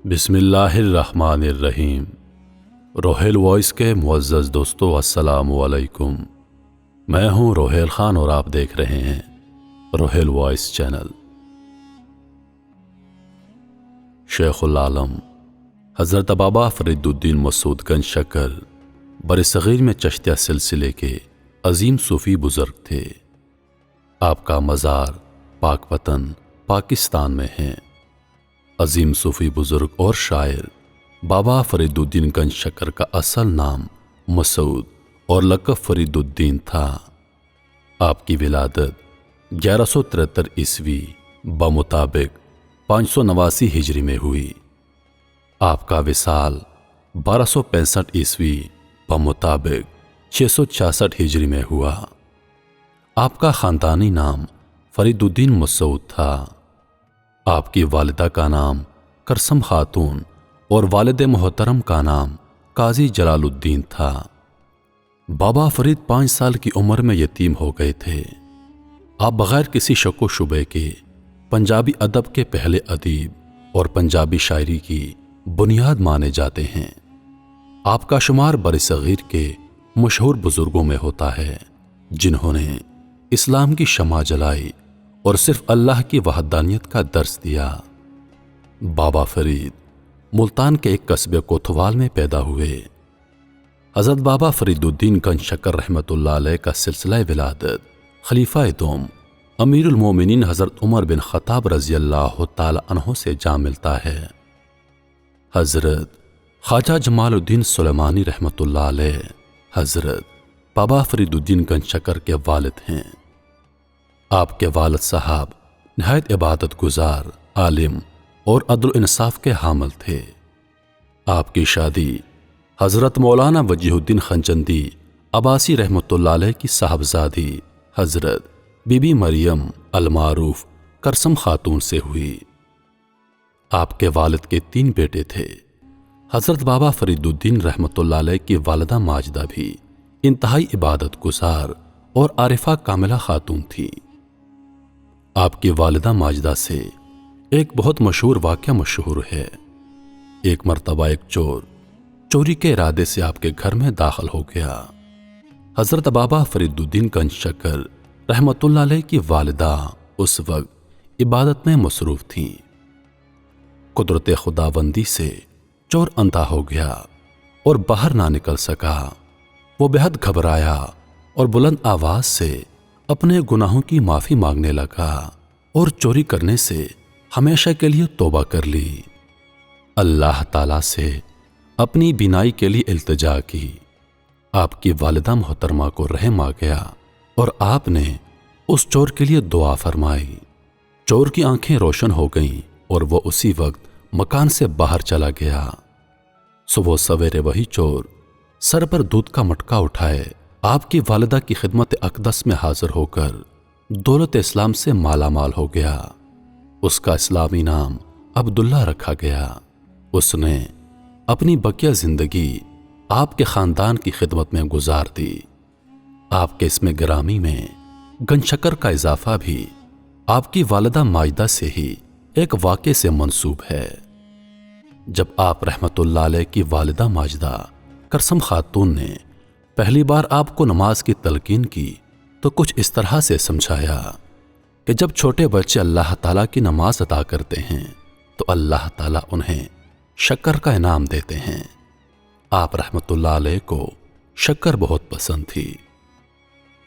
बिस्मिल्लाहिर्रहमानिर्रहीम। रोहेल वॉइस के मुअज़्ज़ज़ दोस्तों, अस्सलामु अलैकुम। मैं हूं रोहेल खान और आप देख रहे हैं रोहेल वॉइस चैनल। शेखुल आलम हज़रत बाबा फरीदुद्दीन मसूद गंज शक्कर बरसग़ीर में चश्तिया सिलसिले के अजीम सूफ़ी बुज़ुर्ग थे। आपका मज़ार पाकवतन पाकिस्तान में है। अजीम सूफ़ी बुज़ुर्ग और शायर बाबा फरीदुद्दीन गंज शक्कर का असल नाम मसूद और लक़ब फरीदुद्दीन था। आपकी विलादत 1173 ईस्वी बमुताबिक 589 हिजरी में हुई। आपका विसाल 1265 ईस्वी बमुताबिक 666 हिजरी में हुआ। आपका ख़ानदानी नाम फरीदुद्दीन मसूद था। आपकी वालिदा का नाम करसम खातून और वालिद मोहतरम का नाम काजी जलालुद्दीन था। बाबा फरीद 5 साल की उम्र में यतीम हो गए थे। आप बग़ैर किसी शक व शुबे के पंजाबी अदब के पहले अदीब और पंजाबी शायरी की बुनियाद माने जाते हैं। आपका शुमार बरसग़ीर के मशहूर बुज़ुर्गों में होता है जिन्होंने इस्लाम की शमा जलाई और सिर्फ अल्लाह की वहदानियत का दर्स दिया। बाबा फरीद मुल्तान के एक कस्बे कोतवाल में पैदा हुए। हज़रत बाबा फरीदुद्दीन गंज शक्कर रहमतुल्लाह अलैह का सिलसिला विलादत खलीफा दोम अमीरुल मोमिनीन हज़रत उमर बिन ख़त्ताब रज़ियल्लाहु ताला अन्हु से जा मिलता है। हज़रत ख्वाजा जमालुद्दीन सुलेमानी रहमतुल्लाह अलैह हज़रत बाबा फरीदुद्दीन गंज शक्कर के वालिद हैं। आपके वालिद साहब नहायत इबादत गुजार, आलिम और अदल इंसाफ के हामिल थे। आपकी शादी हज़रत मौलाना वजीहुद्दीन खंचंदी अब्बासी रहमतुल्लाह अलैह की साहबजादी हज़रत बीबी मरियम अलमारूफ करसम खातून से हुई। आपके वालिद के 3 बेटे थे। हज़रत बाबा फरीदुद्दीन रहमतुल्लाह अलैह की वालिदा माजिदा भी इंतहाई इबादत गुजार और आरिफा कामिला खातून थी। आपकी वालिदा माजिदा से एक बहुत मशहूर वाक़या मशहूर है। एक मर्तबा एक चोर चोरी के इरादे से आपके घर में दाखिल हो गया। हज़रत बाबा फरीदुद्दीन गंज शक्कर रहमतुल्लाह अलैह की वालिदा उस वक्त इबादत में मसरूफ़ थीं। कुदरत खुदाबंदी से चोर अंधा हो गया और बाहर ना निकल सका। वो बेहद घबराया और बुलंद आवाज से अपने गुनाहों की माफ़ी मांगने लगा और चोरी करने से हमेशा के लिए तौबा कर ली। अल्लाह ताला से अपनी बिनाई के लिए इल्तिजा की। आपकी वालिदा मोहतरमा को रहम आ गया और आपने उस चोर के लिए दुआ फरमाई। चोर की आंखें रोशन हो गईं और वो उसी वक्त मकान से बाहर चला गया। सुबह सवेरे वही चोर सर पर दूध का मटका उठाए आपकी वालिदा की खिदमत अक़दस में हाजिर होकर दौलत इस्लाम से माला माल हो गया। उसका इस्लामी नाम अब्दुल्ला रखा गया। उसने अपनी बकिया जिंदगी आपके ख़ानदान की खिदमत में गुजार दी। आपके इसमें गिरामी में गंज शक्कर का इजाफा भी आपकी वालिदा माजिदा से ही एक वाक़े से मंसूब है। जब आप रहमतुल्लाह अलैह की वालिदा माजिदा करसम खातून ने पहली बार आपको नमाज की तलकीन की तो कुछ इस तरह से समझाया कि जब छोटे बच्चे अल्लाह ताला की नमाज अदा करते हैं तो अल्लाह ताला उन्हें शक्कर का इनाम देते हैं। आप रहमतुल्लाह अलैह को शक्कर बहुत पसंद थी।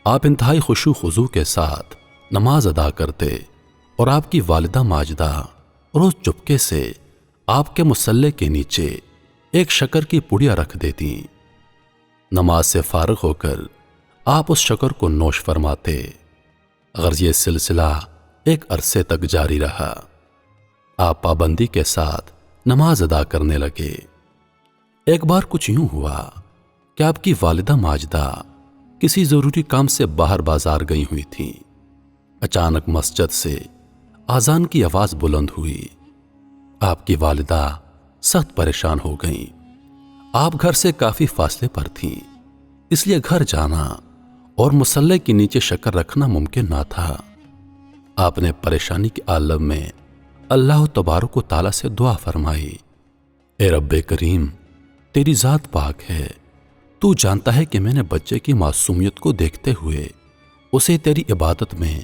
आप इंतहाई खुशू खुजू के साथ नमाज अदा करते और आपकी वालिदा माजिदा रोज चुपके से आपके मुसल्ले के नीचे एक शक्कर की पुड़िया रख देती। नमाज से फारिग होकर आप उस शक्कर को नोश फरमाते। गर्ज ये सिलसिला एक अरसे तक जारी रहा। आप पाबंदी के साथ नमाज अदा करने लगे। एक बार कुछ यूं हुआ कि आपकी वालिदा माजिदा किसी जरूरी काम से बाहर बाजार गई हुई थी। अचानक मस्जिद से आजान की आवाज बुलंद हुई। आपकी वालिदा सख्त परेशान हो गईं। आप घर से काफी फासले पर थीं, इसलिए घर जाना और मुसल्ले के नीचे शक्कर रखना मुमकिन ना था। आपने परेशानी के आलम में अल्लाह तबारक व तआला से दुआ फरमाई اے رب کریم، تیری ذات پاک ہے، تو جانتا ہے کہ میں نے بچے کی معصومیت کو دیکھتے ہوئے اسے تیری عبادت میں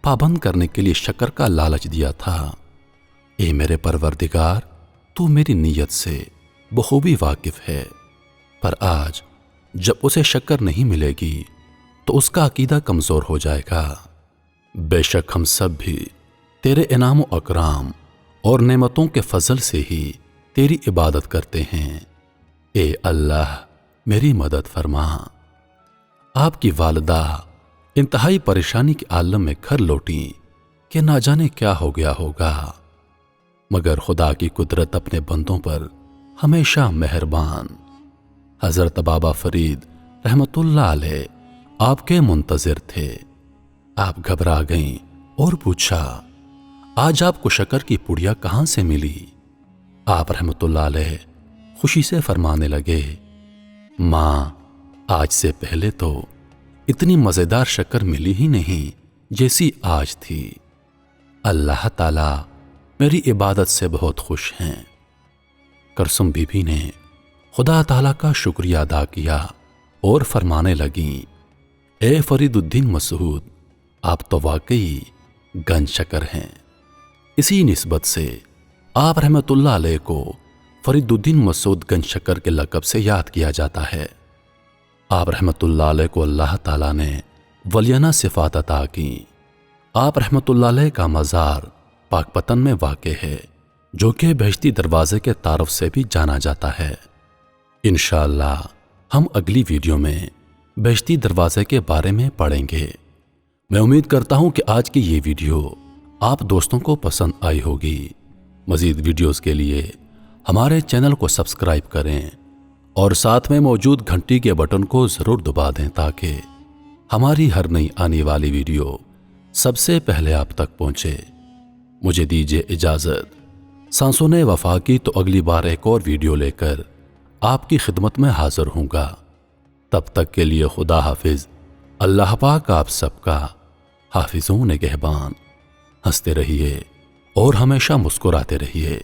پابند کرنے کے لیے شکر کا لالچ دیا تھا۔ اے میرے پروردگار، تو میری نیت سے بخوبی واقف ہے، پر آج جب اسے شکر نہیں ملے گی تو اس کا عقیدہ کمزور ہو جائے گا۔ بے شک ہم سب بھی تیرے انعام و اکرام اور نعمتوں کے فضل سے ہی تیری عبادت کرتے ہیں۔ اے اللہ، میری مدد فرما۔ آپ کی والدہ انتہائی پریشانی کے عالم میں گھر لوٹیں کہ نہ جانے کیا ہو گیا ہوگا، مگر خدا کی قدرت اپنے بندوں پر ہمیشہ مہربان۔ حضرت بابا فرید رحمت اللہ علیہ آپ کے منتظر تھے۔ آپ گھبرا گئیں اور پوچھا، آج آپ کو شکر کی پڑیا کہاں سے ملی؟ آپ رحمت اللہ علیہ خوشی سے فرمانے لگے، ماں، آج سے پہلے تو اتنی مزیدار شکر ملی ہی نہیں جیسی آج تھی۔ اللہ تعالی میری عبادت سے بہت خوش ہیں۔ کرسم بی بی نے خدا تعالی کا شکریہ ادا کیا اور فرمانے لگیں، اے فرید الدین مسعود، آپ تو واقعی گنج شکر ہیں۔ اسی نسبت سے آپ رحمت اللہ علیہ کو فرید الدین مسعود گنج شکر کے لقب سے یاد کیا جاتا ہے۔ آپ رحمت اللہ علیہ کو اللہ تعالیٰ نے ولیانہ صفات عطا کی۔ آپ رحمت اللہ علیہ کا مزار پاک پتن میں واقع ہے، جو کہ بہشتی دروازے کے تعارف سے بھی جانا جاتا ہے۔ انشاءاللہ ہم اگلی ویڈیو میں بہشتی دروازے کے بارے میں پڑھیں گے۔ میں امید کرتا ہوں کہ آج کی یہ ویڈیو آپ دوستوں کو پسند آئی ہوگی۔ مزید ویڈیوز کے لیے ہمارے چینل کو سبسکرائب کریں اور ساتھ میں موجود گھنٹی کے بٹن کو ضرور دبا دیں تاکہ ہماری ہر نئی آنے والی ویڈیو سب سے پہلے آپ تک پہنچے۔ مجھے دیجیے اجازت۔ سانسوں وفا کی تو اگلی بار ایک اور ویڈیو لے کر آپ کی خدمت میں حاضر ہوں گا۔ تب تک کے لیے خدا حافظ۔ اللہ پاک آپ سب کا حافظ و نگہبان۔ ہنستے رہیے اور ہمیشہ مسکراتے رہیے۔